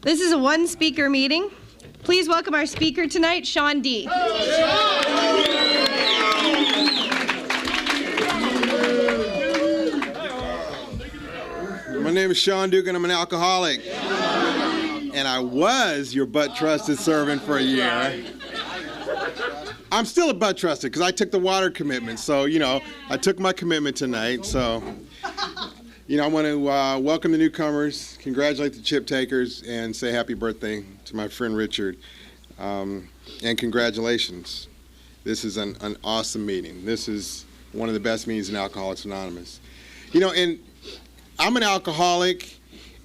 This is a one-speaker meeting. Please welcome our speaker tonight, Sean D. My name is Sean Duke, and I'm an alcoholic. And I was your butt-trusted servant for a year. I'm still a butt-trusted because I took the water commitment. So, I took my commitment tonight. So, I want to welcome the newcomers, congratulate the chip takers, and say happy birthday to my friend Richard. And congratulations. This is an awesome meeting. This is one of the best meetings in Alcoholics Anonymous. And I'm an alcoholic,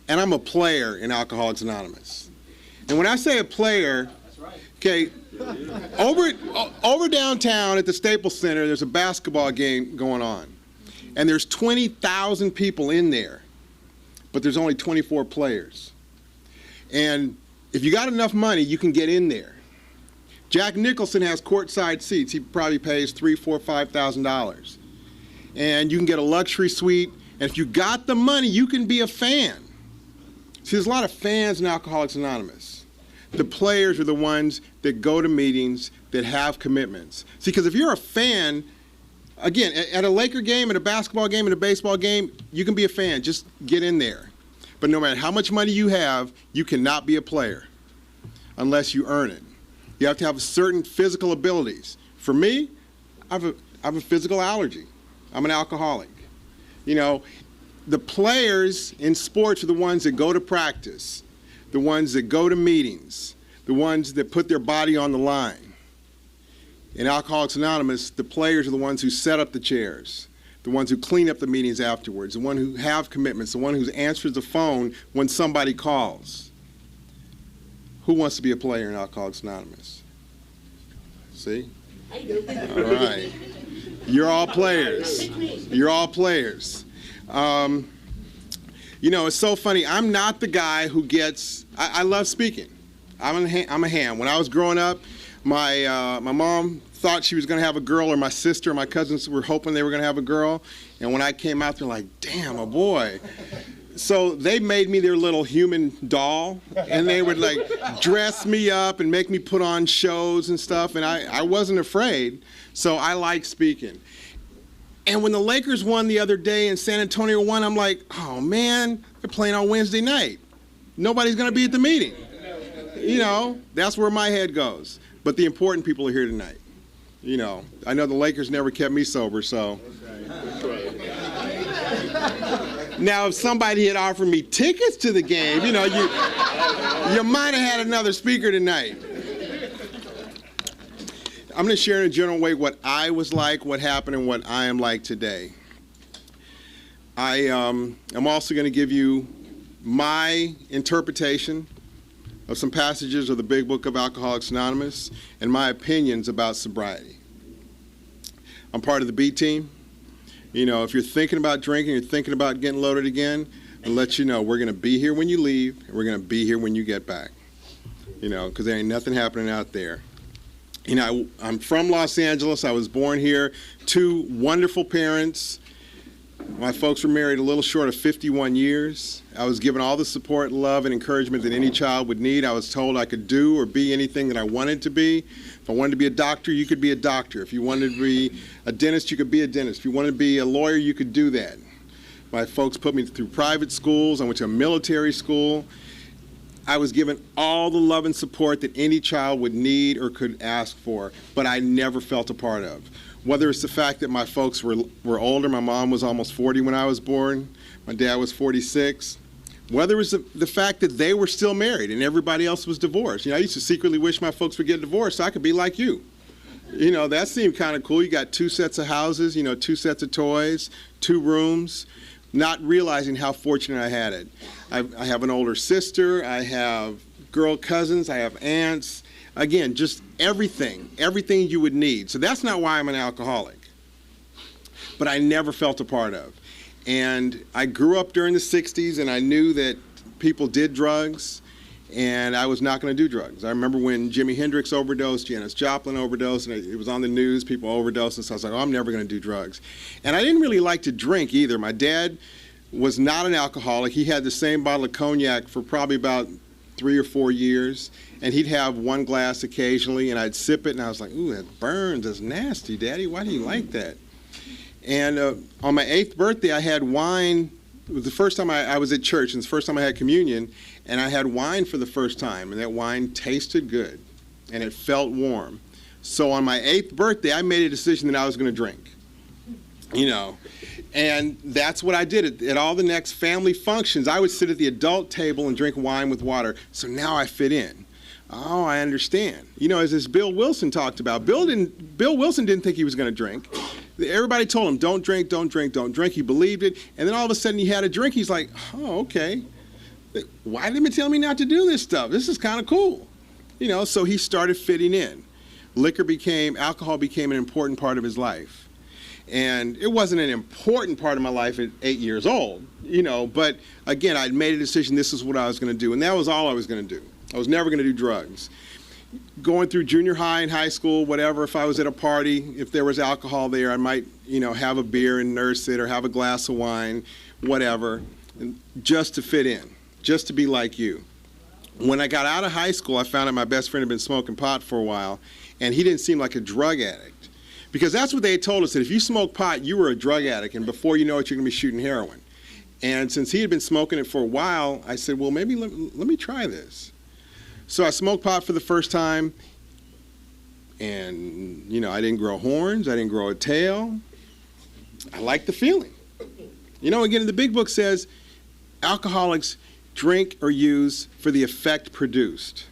and I'm a player in Alcoholics Anonymous. And when I say a player, okay, over downtown at the Staples Center, there's a basketball game going on. And there's 20,000 people in there, but there's only 24 players. And if you got enough money, you can get in there. Jack Nicholson has courtside seats. He probably pays $3,000, $4,000, $5,000. And you can get a luxury suite. And if you got the money, you can be a fan. See, there's a lot of fans in Alcoholics Anonymous. The players are the ones that go to meetings, that have commitments. See, because if you're a fan, again, at a Laker game, at a basketball game, at a baseball game, you can be a fan. Just get in there. But no matter how much money you have, you cannot be a player unless you earn it. You have to have certain physical abilities. For me, I have a physical allergy. I'm an alcoholic. The players in sports are the ones that go to practice, the ones that go to meetings, the ones that put their body on the line. In Alcoholics Anonymous, the players are the ones who set up the chairs, the ones who clean up the meetings afterwards, the ones who have commitments, the one who answers the phone when somebody calls. Who wants to be a player in Alcoholics Anonymous? See? All right. You're all players. You're all players. It's so funny. I'm not the guy who gets, I love speaking. I'm a ham. When I was growing up, my mom thought she was going to have a girl, or my sister or my cousins were hoping they were going to have a girl. And when I came out, they're like, damn, a boy. So they made me their little human doll, and they would dress me up and make me put on shows and stuff, and I wasn't afraid, so I like speaking. And when the Lakers won the other day and San Antonio won, I'm like, oh man, they're playing on Wednesday night. Nobody's gonna be at the meeting. That's where my head goes. But the important people are here tonight. I know the Lakers never kept me sober, so. That's right. Now, if somebody had offered me tickets to the game, you might have had another speaker tonight. I'm going to share in a general way what I was like, what happened, and what I am like today. I'm also going to give you my interpretation of some passages of the Big Book of Alcoholics Anonymous and my opinions about sobriety. I'm part of the B team. If you're thinking about drinking, you're thinking about getting loaded again, I'll let you know we're going to be here when you leave, and we're going to be here when you get back. Because there ain't nothing happening out there. I'm from Los Angeles. I was born here. 2 wonderful parents. My folks were married a little short of 51 years. I was given all the support, love, and encouragement that any child would need. I was told I could do or be anything that I wanted to be. If I wanted to be a doctor, you could be a doctor. If you wanted to be a dentist, you could be a dentist. If you wanted to be a lawyer, you could do that. My folks put me through private schools. I went to a military school. I was given all the love and support that any child would need or could ask for, but I never felt a part of. Whether it's the fact that my folks were older, my mom was almost 40 when I was born, my dad was 46, whether it was the fact that they were still married and everybody else was divorced. I used to secretly wish my folks would get divorced so I could be like you. That seemed kind of cool. You got 2 sets of houses, 2 sets of toys, 2 rooms, not realizing how fortunate I had it. I have an older sister, I have girl cousins, I have aunts. Again, just everything you would need. So that's not why I'm an alcoholic. But I never felt a part of. And I grew up during the 60s, and I knew that people did drugs, and I was not going to do drugs. I remember when Jimi Hendrix overdosed, Janis Joplin overdosed, and it was on the news, people overdosed, and so I was like, oh, I'm never going to do drugs. And I didn't really like to drink either. My dad was not an alcoholic. He had the same bottle of cognac for probably about 3 or 4 years, and he'd have one glass occasionally, and I'd sip it, and I was like, ooh, that burns, that's nasty, Daddy, why do you like that? And on my 8th birthday, I had wine. It was the first time I was at church, and it's the first time I had communion, and I had wine for the first time, and that wine tasted good, and it felt warm. So on my 8th birthday, I made a decision that I was going to drink, and that's what I did. At all the next family functions, I would sit at the adult table and drink wine with water, so now I fit in. Oh, I understand. As Bill Wilson talked about, Bill Wilson didn't think he was going to drink. Everybody told him, don't drink, don't drink, don't drink. He believed it, and then all of a sudden he had a drink. He's like, oh, okay. Why did they tell me not to do this stuff? This is kind of cool. So he started fitting in. Alcohol became an important part of his life. And it wasn't an important part of my life at 8 years old, but again, I'd made a decision this is what I was going to do, and that was all I was going to do. I was never going to do drugs. Going through junior high and high school, whatever, if I was at a party, if there was alcohol there, I might, have a beer and nurse it or have a glass of wine, whatever, just to fit in, just to be like you. When I got out of high school, I found out my best friend had been smoking pot for a while, and he didn't seem like a drug addict. Because that's what they had told us, that if you smoke pot, you were a drug addict, and before you know it, you're going to be shooting heroin. And since he had been smoking it for a while, I said, well, maybe let me try this. So I smoked pot for the first time, and, I didn't grow horns, I didn't grow a tail. I liked the feeling. Again, the big book says alcoholics drink or use for the effect produced.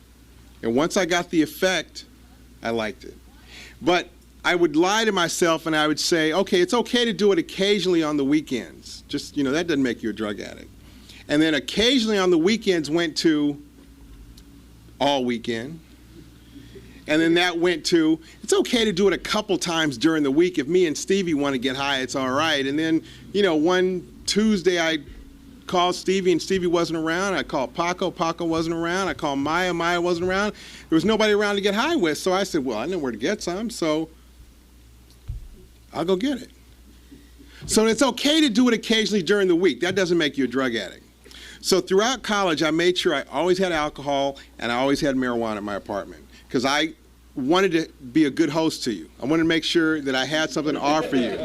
And once I got the effect, I liked it. But I would lie to myself and I would say, okay, it's okay to do it occasionally on the weekends. Just, that doesn't make you a drug addict. And then occasionally on the weekends went to all weekend. And then that went to, it's okay to do it a couple times during the week. If me and Stevie want to get high, it's all right. And then, one Tuesday I called Stevie and Stevie wasn't around. I called Paco wasn't around. I called Maya wasn't around. There was nobody around to get high with. So I said, well, I know where to get some, so I'll go get it. So it's okay to do it occasionally during the week. That doesn't make you a drug addict. So throughout college, I made sure I always had alcohol and I always had marijuana in my apartment because I wanted to be a good host to you. I wanted to make sure that I had something to offer you.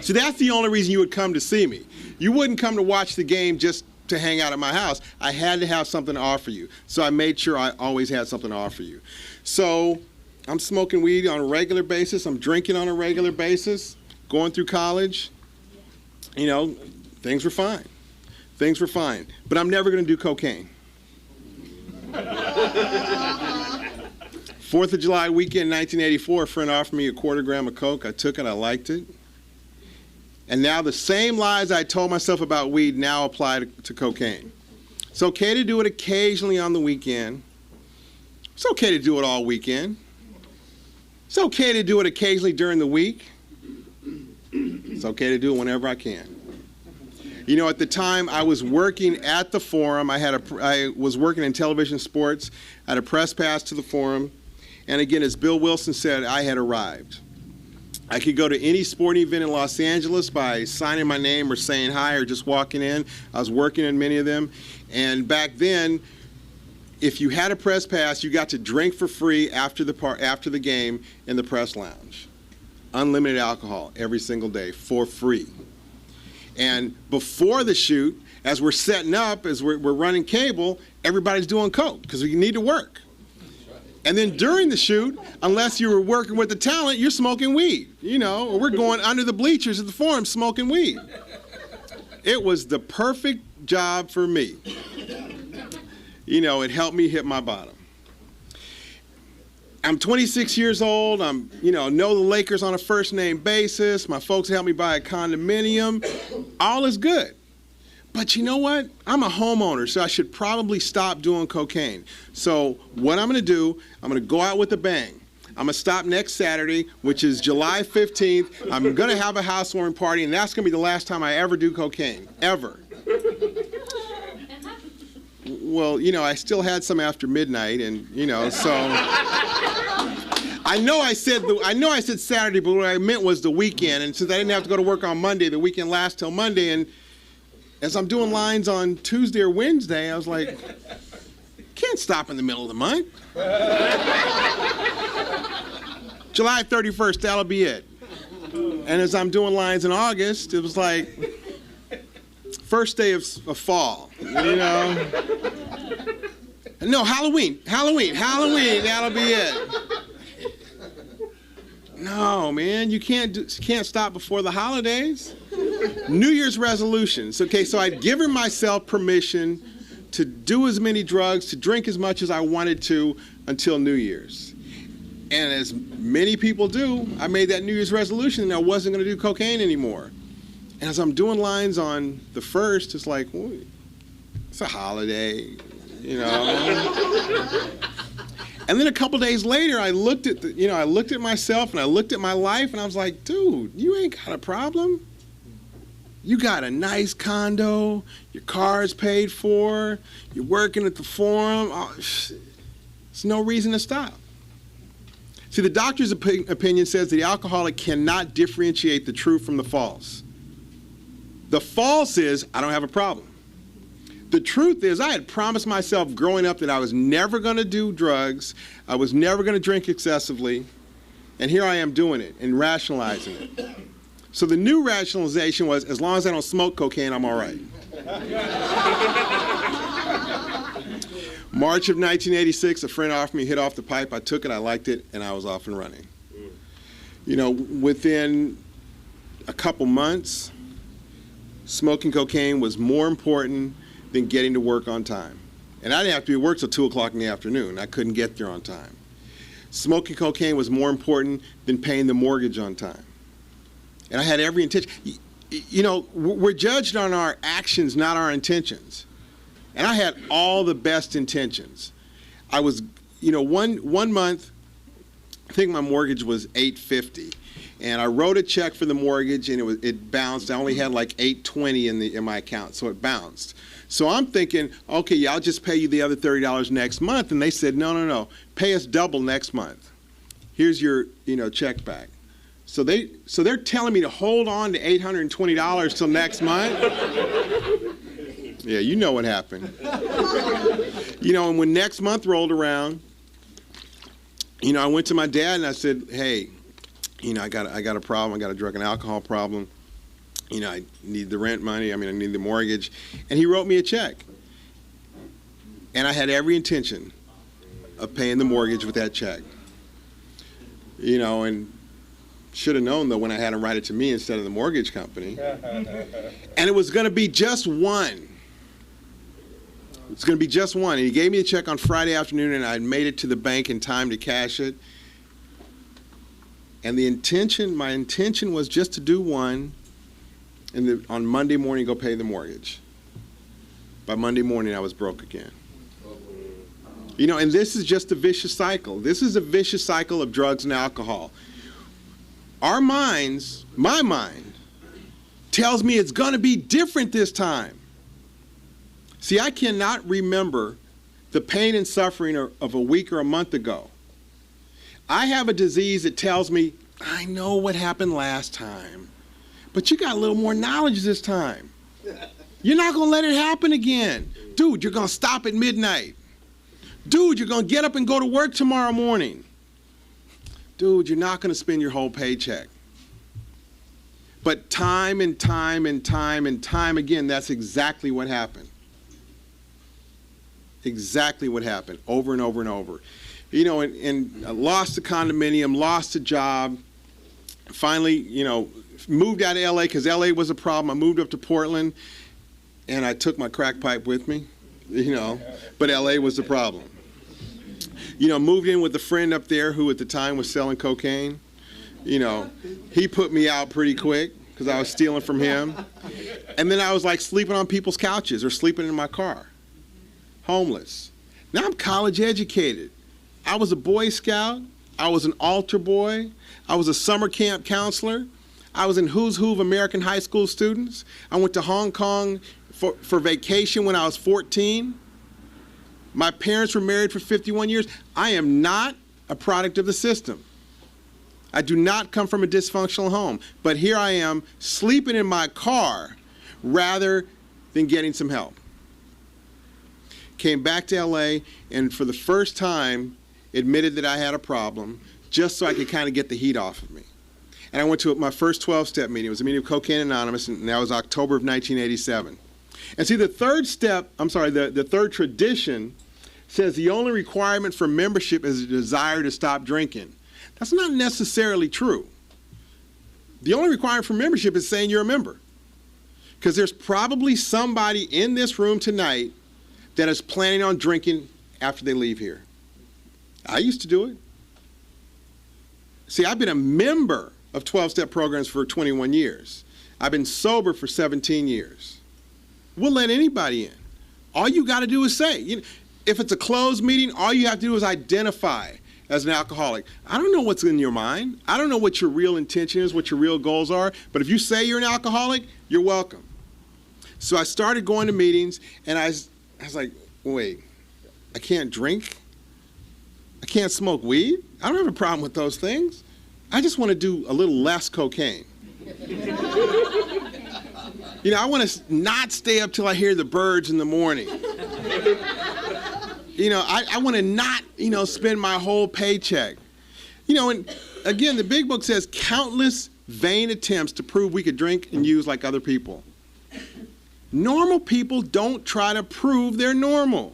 So that's the only reason you would come to see me. You wouldn't come to watch the game just to hang out at my house. I had to have something to offer you. So I made sure I always had something to offer you. So I'm smoking weed on a regular basis. I'm drinking on a regular basis. Going through college, things were fine. Things were fine. But I'm never going to do cocaine. 4th of July weekend, 1984, a friend offered me a quarter gram of coke. I took it. I liked it. And now the same lies I told myself about weed now apply to cocaine. It's okay to do it occasionally on the weekend. It's okay to do it all weekend. It's okay to do it occasionally during the week. It's okay to do it whenever I can. At the time I was working at the Forum, I was working in television sports. I had a press pass to the Forum. And again, as Bill Wilson said, I had arrived. I could go to any sporting event in Los Angeles by signing my name or saying hi or just walking in. I was working in many of them. And back then, if you had a press pass, you got to drink for free after the game in the press lounge. Unlimited alcohol every single day for free. And before the shoot, as we're setting up, as we're running cable, everybody's doing coke because we need to work. And then during the shoot, unless you were working with the talent, you're smoking weed. Or we're going under the bleachers at the Forum smoking weed. It was the perfect job for me. It helped me hit my bottom. I'm 26 years old. Know the Lakers on a first name basis. My folks helped me buy a condominium. All is good. But you know what? I'm a homeowner, so I should probably stop doing cocaine. So what I'm going to do, I'm going to go out with a bang. I'm going to stop next Saturday, which is July 15th. I'm going to have a housewarming party, and that's going to be the last time I ever do cocaine, ever. Well, I still had some after midnight, and, so I know I said Saturday, but what I meant was the weekend. And since I didn't have to go to work on Monday, the weekend lasts till Monday, and as I'm doing lines on Tuesday or Wednesday, I was like, can't stop in the middle of the month. July 31st, that'll be it. And as I'm doing lines in August, it was like, first day of fall, you know? No, Halloween, that'll be it. No, man, you can't stop before the holidays. New Year's resolutions. Okay, so I'd given myself permission to do as many drugs, to drink as much as I wanted to until New Year's. And as many people do, I made that New Year's resolution and I wasn't going to do cocaine anymore. And as I'm doing lines on the 1st, it's like, well, it's a holiday, you know. And then a couple days later, I looked at myself and I looked at my life and I was like, dude, you ain't got a problem. You got a nice condo, your car's paid for, you're working at the forum. There's no reason to stop. See, the doctor's opinion says that the alcoholic cannot differentiate the true from the false. The false is, I don't have a problem. The truth is, I had promised myself growing up that I was never going to do drugs, I was never going to drink excessively, and here I am doing it and rationalizing it. So the new rationalization was, as long as I don't smoke cocaine, I'm all right. March of 1986, a friend offered me hit off the pipe. I took it, I liked it, and I was off and running. You know, within a couple months, smoking cocaine was more important than getting to work on time. And I didn't have to be at work till 2 o'clock in the afternoon. I couldn't get there on time. Smoking cocaine was more important than paying the mortgage on time. And I had every intention. You know, we're judged on our actions, not our intentions. And I had all the best intentions. I was, you know, one month, I think my mortgage was $850. And I wrote a check for the mortgage, and it bounced. I only had like $820 in my account, so it bounced. So I'm thinking, okay, yeah, I'll just pay you the other $30 next month. And they said, no, pay us double next month. Here's your, check back. So they're telling me to hold on to $820 till next month. Yeah, you know what happened. And when next month rolled around, I went to my dad and I said, hey, I got a problem. I got a drug and alcohol problem. I need the rent money. I need the mortgage. And he wrote me a check. And I had every intention of paying the mortgage with that check. And should have known, though, when I had him write it to me instead of the mortgage company. And it was going to be just one. It's going to be just one. And he gave me a check on Friday afternoon, and I made it to the bank in time to cash it. And my intention was just to do one, and on Monday morning go pay the mortgage. By Monday morning, I was broke again. And this is just a vicious cycle. This is a vicious cycle of drugs and alcohol. Our minds, my mind, tells me it's going to be different this time. See, I cannot remember the pain and suffering of a week or a month ago. I have a disease that tells me, I know what happened last time, but you got a little more knowledge this time. You're not going to let it happen again. Dude, you're going to stop at midnight. Dude, you're going to get up and go to work tomorrow morning. Dude, you're not going to spend your whole paycheck. But time and time and time and time again, that's exactly what happened. Exactly what happened, over and over and over. And I lost the condominium, lost a job. Finally, moved out of LA because LA was a problem. I moved up to Portland, and I took my crack pipe with me, but LA was the problem. Moved in with a friend up there who at the time was selling cocaine. He put me out pretty quick because I was stealing from him. And then I was like sleeping on people's couches or sleeping in my car, homeless. Now I'm college educated. I was a Boy Scout. I was an altar boy. I was a summer camp counselor. I was in Who's Who of American high school students. I went to Hong Kong for vacation when I was 14. My parents were married for 51 years. I am not a product of the system. I do not come from a dysfunctional home. But here I am sleeping in my car rather than getting some help. Came back to LA, and for the first time admitted that I had a problem, just so I could kind of get the heat off of me. And I went to my first 12-step meeting. It was a meeting of Cocaine Anonymous, and that was October of 1987. And see, the third tradition says the only requirement for membership is a desire to stop drinking. That's not necessarily true. The only requirement for membership is saying you're a member. Because there's probably somebody in this room tonight that is planning on drinking after they leave here. I used to do it. See, I've been a member of 12-step programs for 21 years. I've been sober for 17 years. We'll let anybody in. All you got to do is say. If it's a closed meeting, all you have to do is identify as an alcoholic. I don't know what's in your mind. I don't know what your real intention is, what your real goals are. But if you say you're an alcoholic, you're welcome. So I started going to meetings, and I was like, wait, I can't drink? I can't smoke weed? I don't have a problem with those things. I just want to do a little less cocaine. I want to not stay up till I hear the birds in the morning. I want to not, spend my whole paycheck. And again, the big book says countless vain attempts to prove we could drink and use like other people. Normal people don't try to prove they're normal.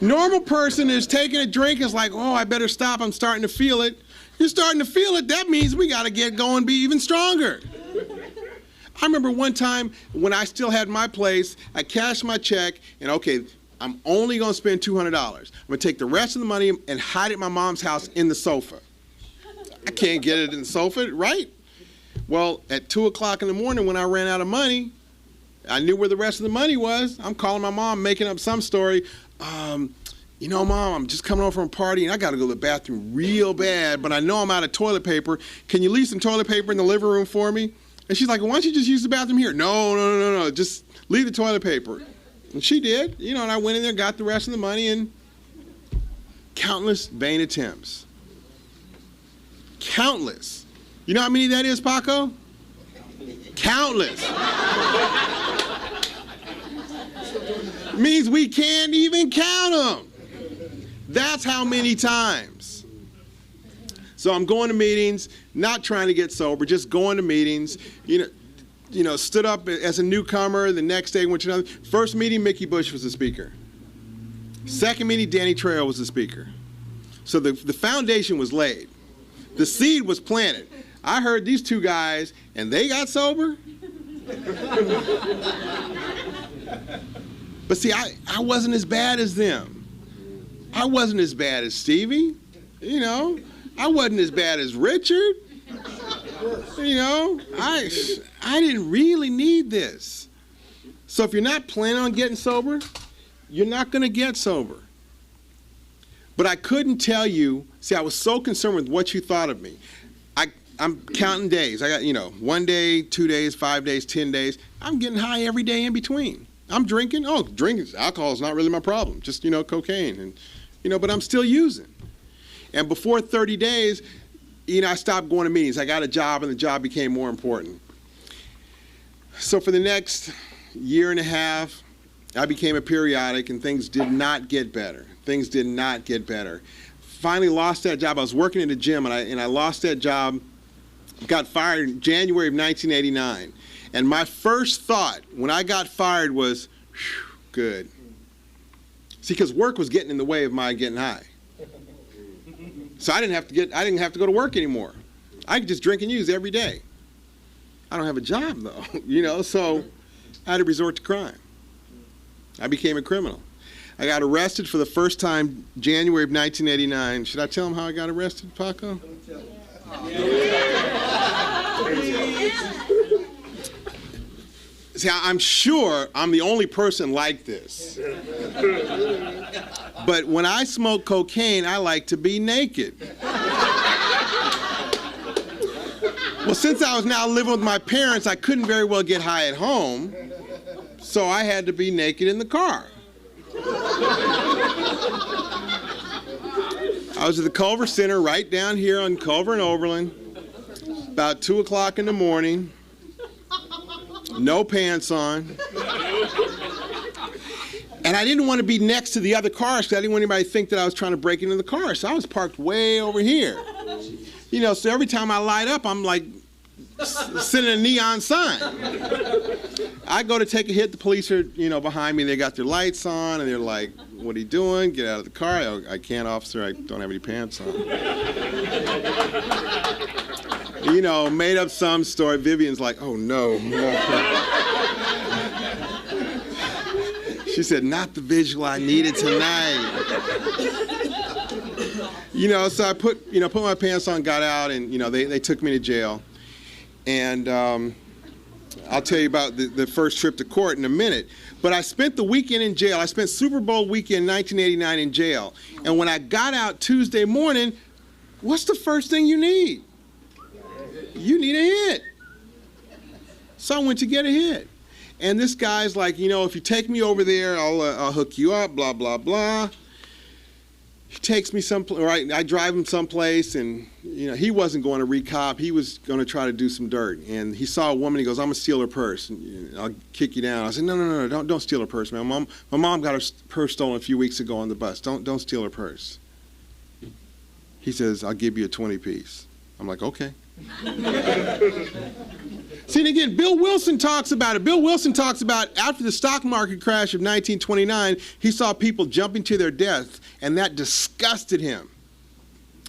Normal person is taking a drink, is like, oh, I better stop, I'm starting to feel it. You're starting to feel it, that means we got to get going, be even stronger. I remember one time when I still had my place, I cashed my check, and okay, I'm only going to spend $200. I'm going to take the rest of the money and hide it at my mom's house in the sofa. I can't get it in the sofa, right? Well, at 2 o'clock in the morning when I ran out of money, I knew where the rest of the money was. I'm calling my mom, making up some story. Mom, I'm just coming home from a party and I got to go to the bathroom real bad, but I know I'm out of toilet paper. Can you leave some toilet paper in the living room for me? And she's like, well, why don't you just use the bathroom here? No, just leave the toilet paper. And she did, and I went in there, got the rest of the money, and countless vain attempts. Countless. You know how many that is, Paco? Countless. Means we can't even count them. That's how many times. So I'm going to meetings, not trying to get sober, just going to meetings. Stood up as a newcomer. The next day went to another. First meeting, Mickey Bush was the speaker. Second meeting, Danny Trejo was the speaker. So the foundation was laid. The seed was planted. I heard these two guys, and they got sober. But see, I wasn't as bad as them. I wasn't as bad as Stevie. I wasn't as bad as Richard. I didn't really need this. So if you're not planning on getting sober, you're not going to get sober. But I couldn't tell you, I was so concerned with what you thought of me. I'm counting days. I got, 1 day, 2 days, 5 days, 10 days. I'm getting high every day in between. I'm drinking. Alcohol is not really my problem. Just, cocaine. And, but I'm still using. And before 30 days, I stopped going to meetings. I got a job, and the job became more important. So for the next year and a half, I became a periodic, and things did not get better. Things did not get better. Finally lost that job. I was working at a gym, and I lost that job, got fired in January of 1989. And my first thought when I got fired was, good. See, because work was getting in the way of my getting high. So I didn't have to go to work anymore. I could just drink and use every day. I don't have a job though, so I had to resort to crime. I became a criminal. I got arrested for the first time January of 1989. Should I tell them how I got arrested, Paco? See, I'm sure I'm the only person like this. But when I smoke cocaine, I like to be naked. Well, since I was now living with my parents, I couldn't very well get high at home, so I had to be naked in the car. I was at the Culver Center right down here on Culver and Oberlin, about 2 o'clock in the morning. no pants on. And I didn't want to be next to the other cars because I didn't want anybody to think that I was trying to break into the car. So I was parked way over here. You know, so every time I light up, I'm like sending a neon sign. I go to take a hit. The police are, you know, behind me. They got their lights on, and they're like, "What are you doing? Get out of the car." I can't, officer. I don't have any pants on. You know, made up some story. Vivian's like, "Oh, no." She said, "Not the visual I needed tonight." You know, so I put my pants on, got out, and, you know, they took me to jail. And I'll tell you about the first trip to court in a minute. But I spent the weekend in jail. I spent Super Bowl weekend 1989 in jail. And when I got out Tuesday morning, what's the first thing you need? You need a hit. So I went to get a hit. And this guy's like, you know, if you take me over there, I'll hook you up, blah, blah, blah. He takes me I drive him someplace, and, you know, he wasn't going to recop. He was going to try to do some dirt. And he saw a woman. He goes, "I'm going to steal her purse, and I'll kick you down." I said, No, don't steal her purse, man. My mom got her purse stolen a few weeks ago on the bus. Don't steal her purse. He says, "I'll give you a 20-piece. I'm like, "Okay." See, and again, Bill Wilson talks about it. Bill Wilson talks about after the stock market crash of 1929, he saw people jumping to their death, and that disgusted him.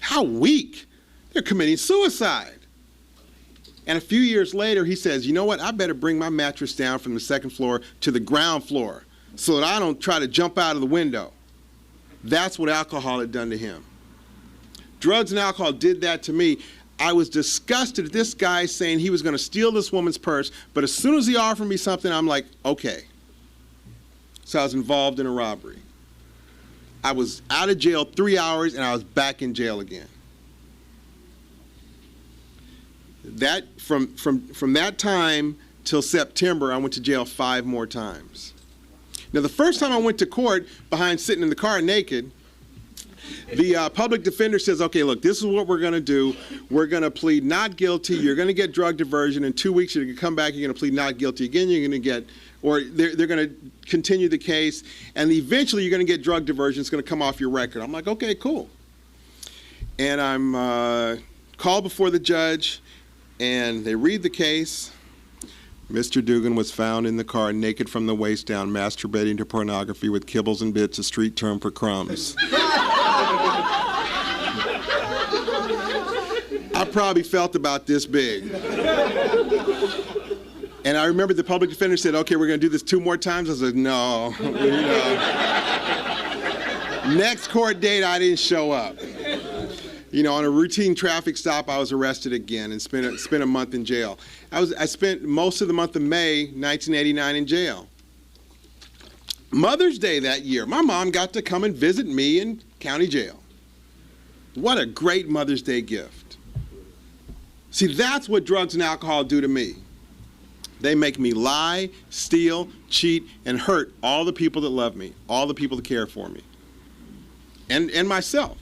How weak. They're committing suicide. And a few years later, he says, "You know what? I better bring my mattress down from the second floor to the ground floor so that I don't try to jump out of the window." That's what alcohol had done to him. Drugs and alcohol did that to me. I was disgusted at this guy saying he was going to steal this woman's purse, but as soon as he offered me something, I'm like, okay. So I was involved in a robbery. I was out of jail 3 hours, and I was back in jail again. That from that time till September, I went to jail 5 more times. Now, the first time I went to court, behind sitting in the car naked, the public defender says, "Okay, look, this is what we're going to do. We're going to plead not guilty. You're going to get drug diversion. In 2 weeks, you're going to come back. You're going to plead not guilty again. You're going to get, or they're going to continue the case. And eventually, you're going to get drug diversion. It's going to come off your record." I'm like, "Okay, cool." And I'm called before the judge, and they read the case. Mr. Dugan was found in the car naked from the waist down, masturbating to pornography with kibbles and bits, a street term for crumbs. I probably felt about this big. And I remember the public defender said, "Okay, we're going to do this 2 more times." I said, "No." You know. Next court date, I didn't show up. You know, on a routine traffic stop, I was arrested again and spent a month in jail. I spent most of the month of May 1989 in jail. Mother's Day that year, my mom got to come and visit me in county jail. What a great Mother's Day gift. See, that's what drugs and alcohol do to me. They make me lie, steal, cheat, and hurt all the people that love me, all the people that care for me, and myself.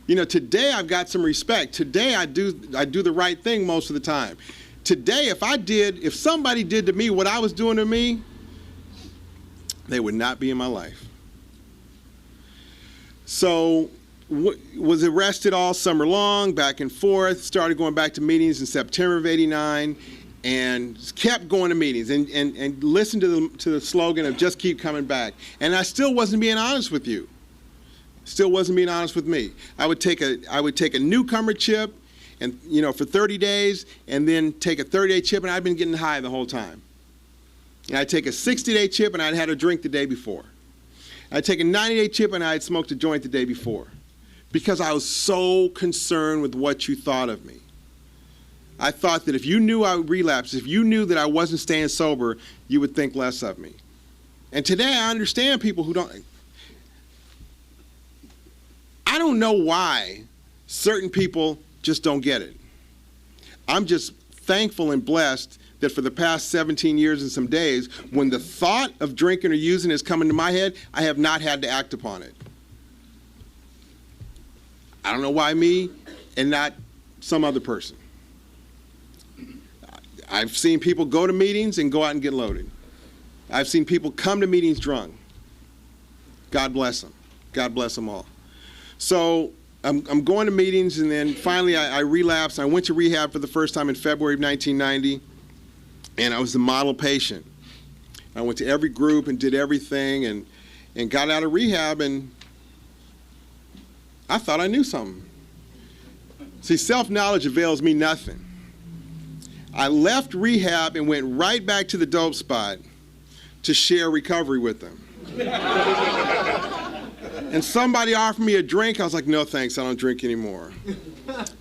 You know, today I've got some respect. Today I do the right thing most of the time. Today, if somebody did to me what I was doing to me, they would not be in my life. So, was arrested all summer long, back and forth, started going back to meetings in September of '89, and kept going to meetings and listened to the slogan of "just keep coming back." And I still wasn't being honest with you. Still wasn't being honest with me. I would take a newcomer chip, and you know, for 30 days, and then take a 30-day chip, and I'd been getting high the whole time. And I'd take a 60-day chip, and I'd had a drink the day before. I'd take a 90-day chip, and I'd smoked a joint the day before, because I was so concerned with what you thought of me. I thought that if you knew I would relapse, if you knew that I wasn't staying sober, you would think less of me. And today I understand people who don't. I don't know why certain people just don't get it. I'm just thankful and blessed that for the past 17 years and some days, when the thought of drinking or using has come into my head, I have not had to act upon it. I don't know why me and not some other person. I've seen people go to meetings and go out and get loaded. I've seen people come to meetings drunk. God bless them. God bless them all. So I'm going to meetings, and then finally I relapsed. I went to rehab for the first time in February of 1990, and I was the model patient. I went to every group and did everything, and got out of rehab, and I thought I knew something. See, self-knowledge avails me nothing. I left rehab and went right back to the dope spot to share recovery with them. And somebody offered me a drink. I was like, no thanks, I don't drink anymore.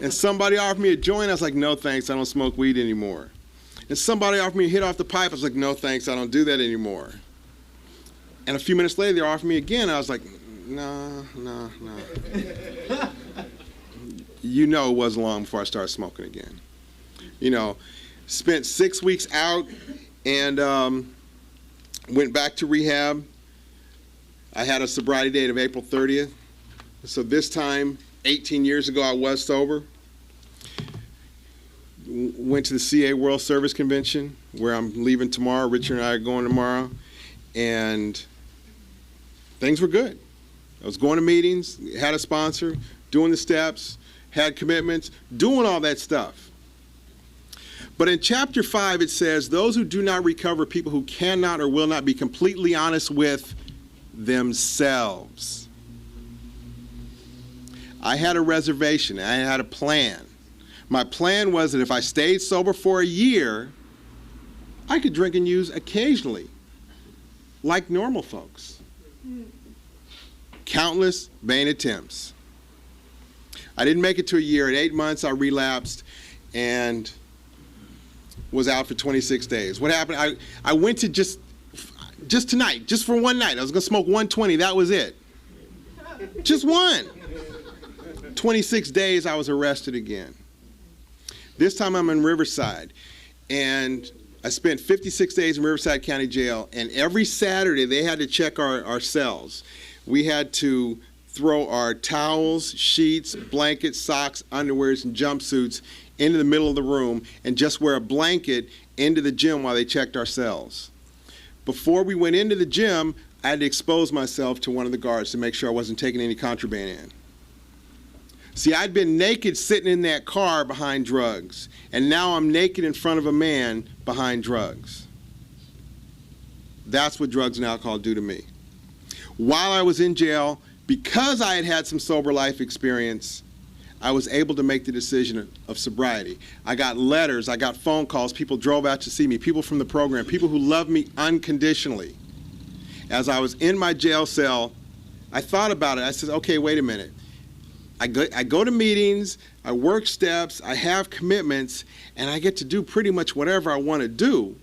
And somebody offered me a joint. I was like, no thanks, I don't smoke weed anymore. And somebody offered me a hit off the pipe. I was like, no thanks, I don't do that anymore. And a few minutes later, they offered me again. I was like, no. You know it wasn't long before I started smoking again. You know, spent 6 weeks out and went back to rehab. I had a sobriety date of April 30th. So this time, 18 years ago, I was sober. Went to the CA World Service Convention, where I'm leaving tomorrow. Richard and I are going tomorrow. And things were good. I was going to meetings, had a sponsor, doing the steps, had commitments, doing all that stuff. But in chapter 5, it says, those who do not recover, people who cannot or will not be completely honest with themselves. I had a reservation. I had a plan. My plan was that if I stayed sober for a year, I could drink and use occasionally, like normal folks. Countless vain attempts. I didn't make it to a year. At 8 months, I relapsed and was out for 26 days. What happened? I went to just tonight, just for one night. I was going to smoke 120. That was it. Just one. 26 days, I was arrested again. This time I'm in Riverside, and I spent 56 days in Riverside County Jail, and every Saturday they had to check our cells. We had to throw our towels, sheets, blankets, socks, underwears, and jumpsuits into the middle of the room and just wear a blanket into the gym while they checked our cells. Before we went into the gym, I had to expose myself to one of the guards to make sure I wasn't taking any contraband in. See, I'd been naked sitting in that car behind drugs, and now I'm naked in front of a man behind drugs. That's what drugs and alcohol do to me. While I was in jail, because I had had some sober life experience, I was able to make the decision of sobriety. I got letters, I got phone calls, people drove out to see me, people from the program, people who loved me unconditionally. As I was in my jail cell, I thought about it. I said, okay, wait a minute. I go to meetings, I work steps, I have commitments, and I get to do pretty much whatever I want to do.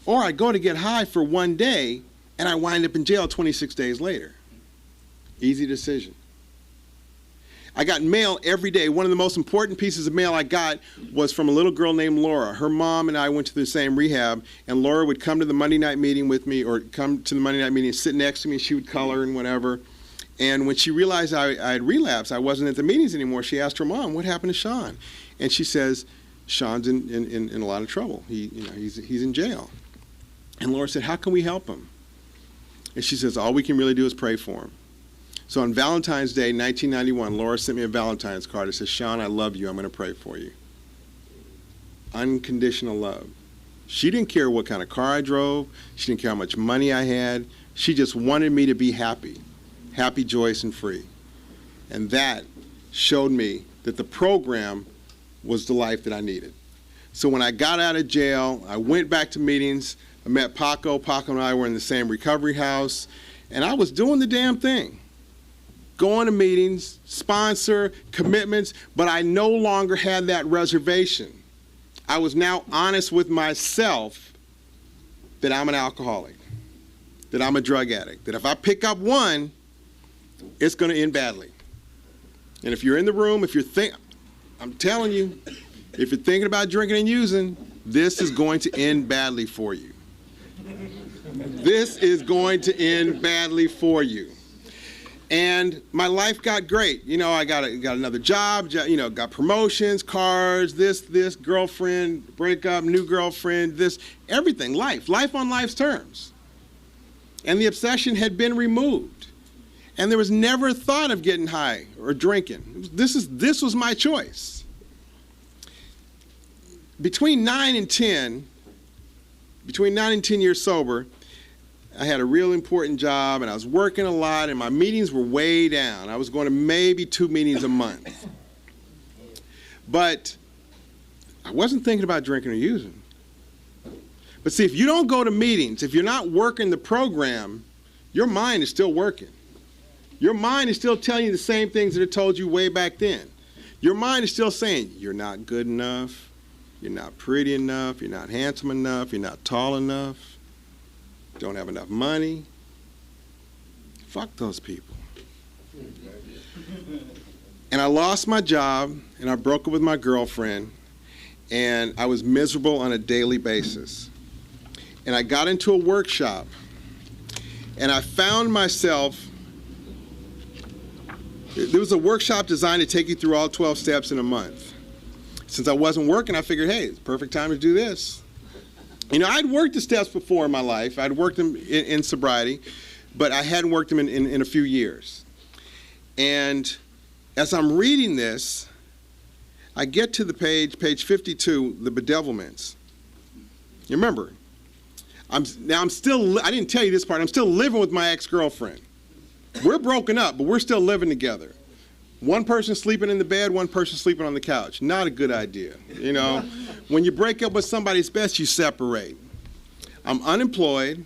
Or I go to get high for one day, and I wind up in jail 26 days later. Easy decision. I got mail every day. One of the most important pieces of mail I got was from a little girl named Laura. Her mom and I went to the same rehab, and Laura would come to the Monday night meeting with me, or come to the Monday night meeting and sit next to me. She would color and whatever. And when she realized I had relapsed, I wasn't at the meetings anymore, she asked her mom, what happened to Sean? And she says, Sean's in a lot of trouble. He's in jail. And Laura said, how can we help him? And she says, all we can really do is pray for him. So on Valentine's Day, 1991, Laura sent me a Valentine's card. It says, Sean, I love you. I'm going to pray for you. Unconditional love. She didn't care what kind of car I drove. She didn't care how much money I had. She just wanted me to be happy. Happy, joyous, and free. And that showed me that the program was the life that I needed. So when I got out of jail, I went back to meetings. I met Paco. Paco and I were in the same recovery house. And I was doing the damn thing. Going to meetings, sponsor, commitments, but I no longer had that reservation. I was now honest with myself that I'm an alcoholic, that I'm a drug addict, that if I pick up one, it's going to end badly. And if you're in the room, I'm telling you, if you're thinking about drinking and using, this is going to end badly for you. This is going to end badly for you. And my life got great. You know, I got another job, you know, got promotions, cars, this, girlfriend, breakup, new girlfriend, this, everything, life on life's terms. And the obsession had been removed. And there was never a thought of getting high or drinking. This was my choice. Between 9 and 10 years sober, I had a real important job, and I was working a lot, and my meetings were way down. I was going to maybe 2 meetings a month. But I wasn't thinking about drinking or using. But see, if you don't go to meetings, if you're not working the program, your mind is still working. Your mind is still telling you the same things that it told you way back then. Your mind is still saying, you're not good enough, you're not pretty enough, you're not handsome enough, you're not tall enough, don't have enough money. Fuck those people. And I lost my job, and I broke up with my girlfriend, and I was miserable on a daily basis. And I got into a workshop, and I found myself, there was a workshop designed to take you through all 12 steps in a month. Since I wasn't working, I figured, hey, it's the perfect time to do this. You know, I'd worked the steps before in my life. I'd worked them in sobriety, but I hadn't worked them in a few years. And as I'm reading this, I get to the page 52, the bedevilments. You remember, I didn't tell you this part, I'm still living with my ex-girlfriend. We're broken up, but we're still living together. One person sleeping in the bed, one person sleeping on the couch. Not a good idea, you know. When you break up with somebody, it's best you separate. I'm unemployed.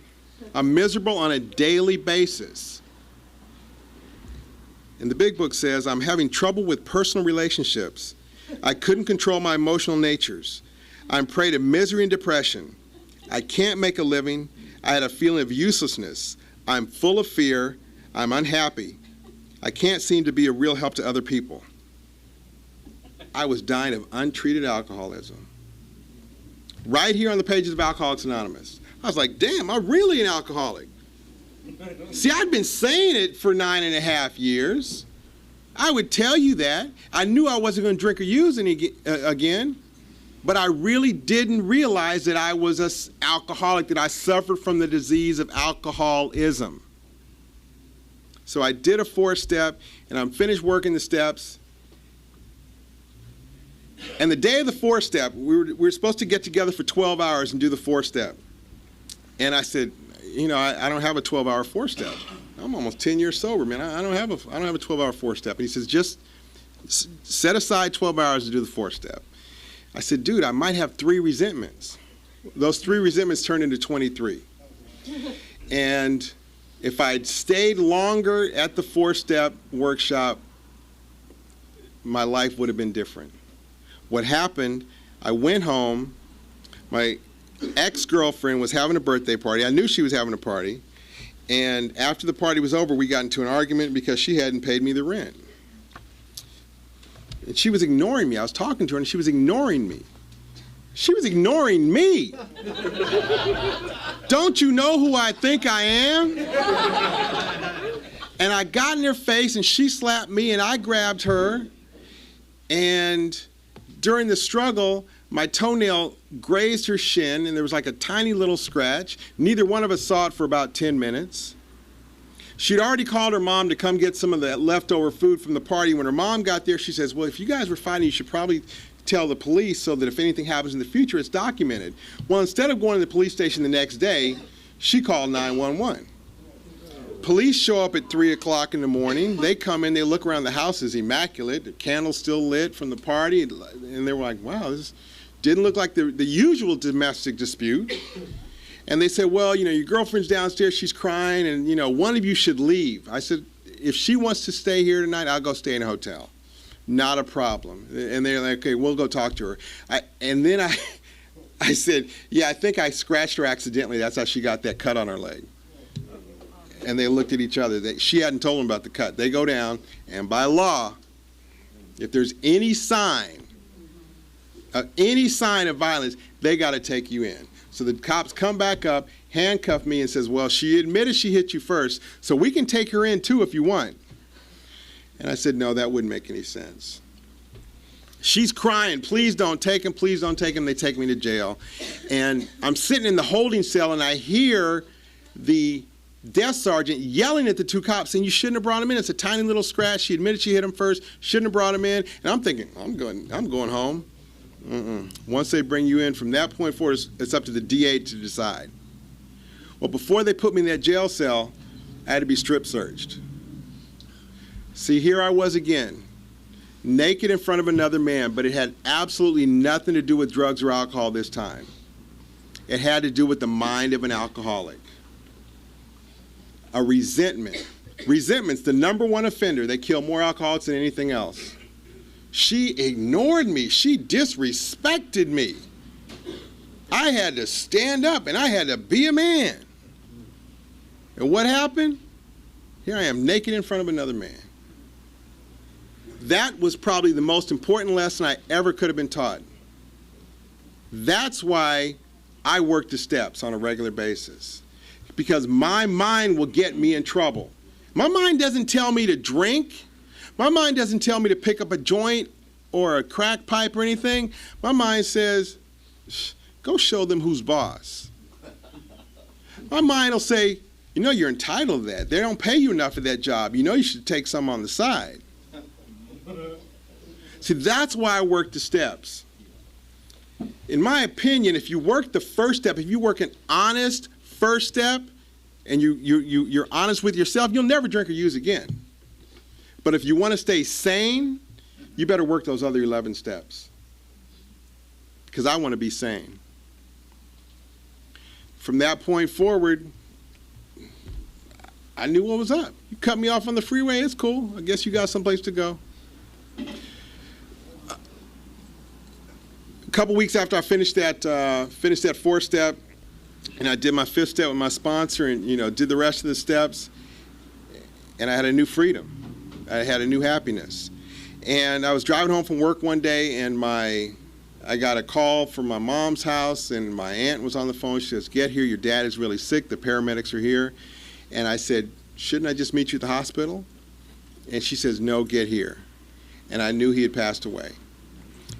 I'm miserable on a daily basis. And the big book says, I'm having trouble with personal relationships. I couldn't control my emotional natures. I'm prey to misery and depression. I can't make a living. I had a feeling of uselessness. I'm full of fear. I'm unhappy. I can't seem to be a real help to other people. I was dying of untreated alcoholism. Right here on the pages of Alcoholics Anonymous. I was like, damn, I'm really an alcoholic. See, I'd been saying it for 9.5 years. I would tell you that. I knew I wasn't going to drink or use again, but I really didn't realize that I was an alcoholic, that I suffered from the disease of alcoholism. So I did a 4-step, and I'm finished working the steps. And the day of the 4-step, we were supposed to get together for 12 hours and do the 4-step. And I said, you know, I don't have a 12-hour 4-step. I'm almost 10 years sober, man. I don't have a 12-hour 4-step. And he says, just set aside 12 hours to do the 4-step. I said, dude, I might have 3 resentments. Those 3 resentments turned into 23. And if I'd stayed longer at the 4-step workshop, my life would have been different. What happened, I went home, my ex-girlfriend was having a birthday party. I knew she was having a party. And after the party was over, we got into an argument because she hadn't paid me the rent. And she was ignoring me. I was talking to her, and she was ignoring me. She was ignoring me. Don't you know who I think I am? And I got in her face, and she slapped me, and I grabbed her. And during the struggle, my toenail grazed her shin, and there was like a tiny little scratch. Neither one of us saw it for about 10 minutes. She'd already called her mom to come get some of that leftover food from the party. When her mom got there, she says, well, if you guys were fighting, you should probably tell the police so that if anything happens in the future, it's documented. Well, instead of going to the police station the next day, she called 911. Police show up at 3 o'clock in the morning. They come in, they look around, the house is immaculate. The candle's still lit from the party. And they were like, wow, this didn't look like the usual domestic dispute. And they said, well, you know, your girlfriend's downstairs, she's crying, and, you know, one of you should leave. I said, if she wants to stay here tonight, I'll go stay in a hotel. Not a problem. And they're like, okay, we'll go talk to her. And then I said, yeah, I think I scratched her accidentally. That's how she got that cut on her leg. And they looked at each other. She hadn't told them about the cut. They go down, and by law, if there's any sign of violence, they got to take you in. So the cops come back up, handcuff me, and says, well, she admitted she hit you first, so we can take her in too if you want. And I said, no, that wouldn't make any sense. She's crying, please don't take him, please don't take him. They take me to jail. And I'm sitting in the holding cell, and I hear the desk sergeant yelling at the two cops saying, you shouldn't have brought him in. It's a tiny little scratch. She admitted she hit him first, shouldn't have brought him in. And I'm thinking, I'm going home. Once they bring you in, from that point forward, it's up to the DA to decide. Well, before they put me in that jail cell, I had to be strip searched. See, here I was again, naked in front of another man, but it had absolutely nothing to do with drugs or alcohol this time. It had to do with the mind of an alcoholic. A resentment. Resentment's the #1 offender. They kill more alcoholics than anything else. She ignored me. She disrespected me. I had to stand up, and I had to be a man. And what happened? Here I am, naked in front of another man. That was probably the most important lesson I ever could have been taught. That's why I work the steps on a regular basis. Because my mind will get me in trouble. My mind doesn't tell me to drink. My mind doesn't tell me to pick up a joint or a crack pipe or anything. My mind says, go show them who's boss. My mind will say, you know, you're entitled to that. They don't pay you enough for that job. You know you should take some on the side. See, that's why I work the steps. In my opinion, if you work the first step, if you work an honest first step, and you're honest with yourself, you'll never drink or use again. But if you want to stay sane, you better work those other 11 steps. Because I want to be sane. From that point forward, I knew what was up. You cut me off on the freeway, it's cool. I guess you got someplace to go. A couple weeks after I finished that 4th step, and I did my 5th step with my sponsor, and did the rest of the steps, and I had a new freedom. I had a new happiness. And I was driving home from work one day, and I got a call from my mom's house, and my aunt was on the phone. She says, get here, your dad is really sick, the paramedics are here. And I said, shouldn't I just meet you at the hospital? And she says, no, get here. And I knew he had passed away.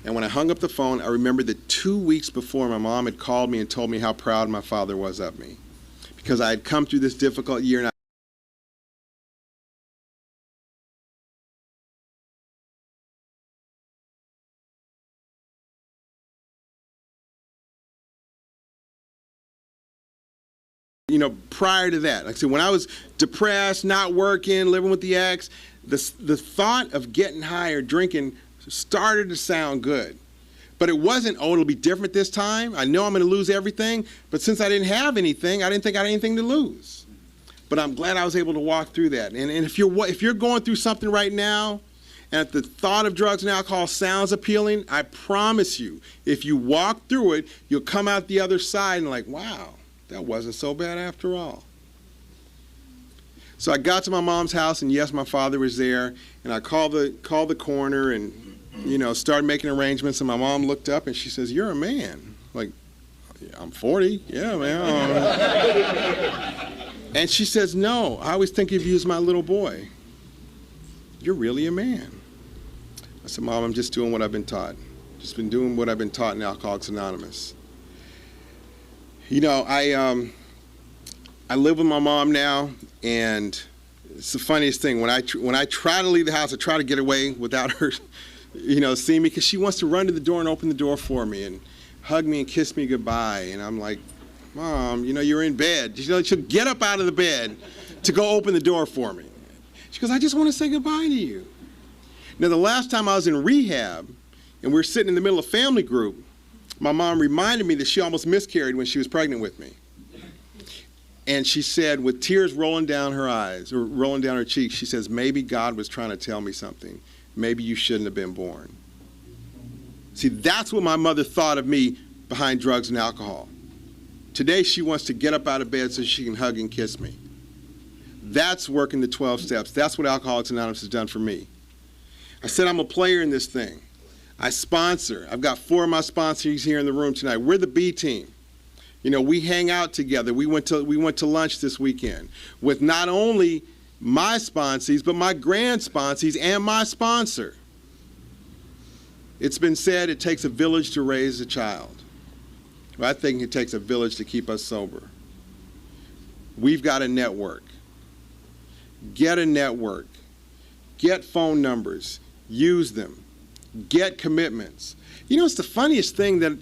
And when I hung up the phone, I remembered that 2 weeks before, my mom had called me and told me how proud my father was of me. Because I had come through this difficult year, and prior to that, like I said, when I was depressed, not working, living with the ex, the thought of getting high or drinking started to sound good. But it wasn't, oh, it'll be different this time. I know I'm going to lose everything. But since I didn't have anything, I didn't think I had anything to lose. But I'm glad I was able to walk through that. And if you're going through something right now, and if the thought of drugs and alcohol sounds appealing, I promise you, if you walk through it, you'll come out the other side and like, wow, that wasn't so bad after all. So I got to my mom's house, and yes, my father was there, and I called the coroner and started making arrangements, and my mom looked up and she says, you're a man. Like, I'm 40, yeah, man. And she says, no, I always think of you as my little boy. You're really a man. I said, Mom, I'm just doing what I've been taught. Just been doing what I've been taught in Alcoholics Anonymous. I live with my mom now, and it's the funniest thing. When I try to leave the house, I try to get away without her, seeing me, because she wants to run to the door and open the door for me and hug me and kiss me goodbye. And I'm like, Mom, you're in bed. She'll get up out of the bed to go open the door for me. She goes, I just want to say goodbye to you. Now, the last time I was in rehab, and we were sitting in the middle of family group, my mom reminded me that she almost miscarried when she was pregnant with me. And she said, with tears rolling down her eyes, or rolling down her cheeks, she says, maybe God was trying to tell me something. Maybe you shouldn't have been born. See, that's what my mother thought of me behind drugs and alcohol. Today, she wants to get up out of bed so she can hug and kiss me. That's working the 12 steps. That's what Alcoholics Anonymous has done for me. I said I'm a player in this thing. I sponsor. I've got 4 of my sponsors here in the room tonight. We're the B team. We hang out together. We went to lunch this weekend with not only my sponsees, but my grand sponsees and my sponsor. It's been said it takes a village to raise a child. Well, I think it takes a village to keep us sober. We've got a network. Get a network. Get phone numbers. Use them. Get commitments. You know, it's the funniest thing that,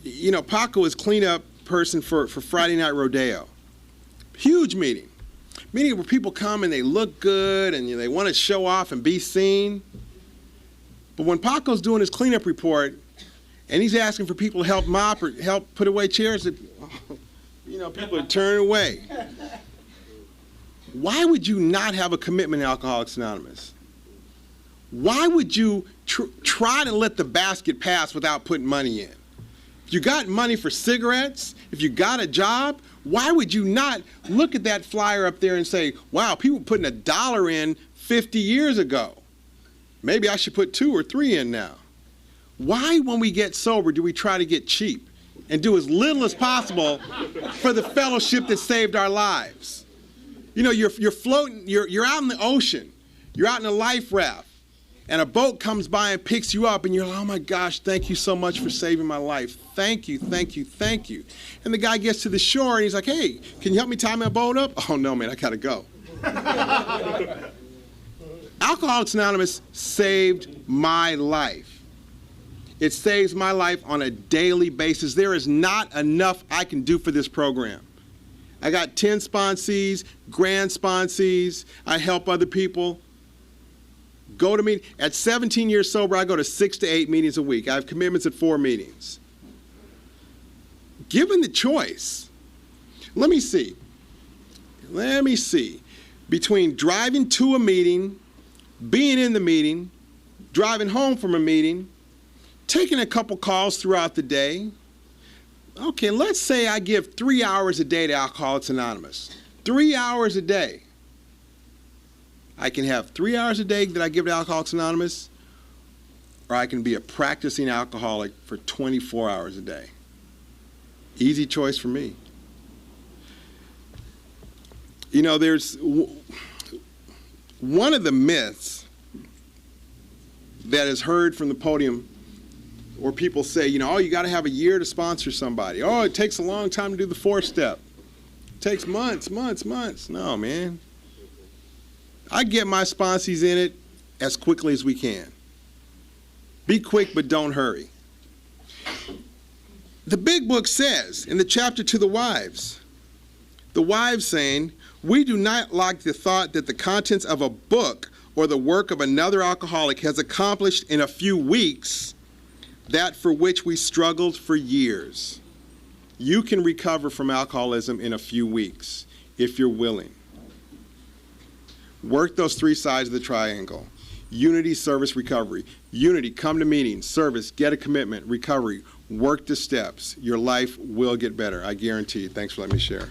you know, Paco is cleanup person for Friday Night Rodeo. Huge meeting. Meeting where people come and they look good and they want to show off and be seen. But when Paco's doing his cleanup report and he's asking for people to help mop or help put away chairs, you know, people are turning away. Why would you not have a commitment to Alcoholics Anonymous? Why would you try to let the basket pass without putting money in? If you got money for cigarettes, if you got a job, why would you not look at that flyer up there and say, wow, people were putting $1 in 50 years ago. Maybe I should put 2 or 3 in now. Why, when we get sober, do we try to get cheap and do as little as possible for the fellowship that saved our lives? You know, you're floating, you're out in the ocean, you're out in a life raft, and a boat comes by and picks you up, and you're like, oh my gosh, thank you so much for saving my life. Thank you, thank you, thank you. And the guy gets to the shore, and he's like, hey, can you help me tie my boat up? Oh no, man, I gotta go. Alcoholics Anonymous saved my life. It saves my life on a daily basis. There is not enough I can do for this program. I got 10 sponsees, grand sponsees. I help other people. Go to meetings. At 17 years sober, I go to 6 to 8 meetings a week. I have commitments at 4 meetings. Given the choice, let me see. Between driving to a meeting, being in the meeting, driving home from a meeting, taking a couple calls throughout the day. Okay, let's say I give 3 hours a day to Alcoholics Anonymous. 3 hours a day. I can have 3 hours a day that I give to Alcoholics Anonymous, or I can be a practicing alcoholic for 24 hours a day. Easy choice for me. You know, there's one of the myths that is heard from the podium, or people say, you know, oh, you got to have a year to sponsor somebody. Oh, it takes a long time to do the 4-step. It takes months. No, man. I get my sponsees in it as quickly as we can. Be quick, but don't hurry. The big book says, in the chapter to the wives saying, we do not like the thought that the contents of a book or the work of another alcoholic has accomplished in a few weeks that for which we struggled for years. You can recover from alcoholism in a few weeks if you're willing. Work those 3 sides of the triangle. Unity, service, recovery. Unity, come to meetings. Service, get a commitment. Recovery, work the steps. Your life will get better. I guarantee you. Thanks for letting me share.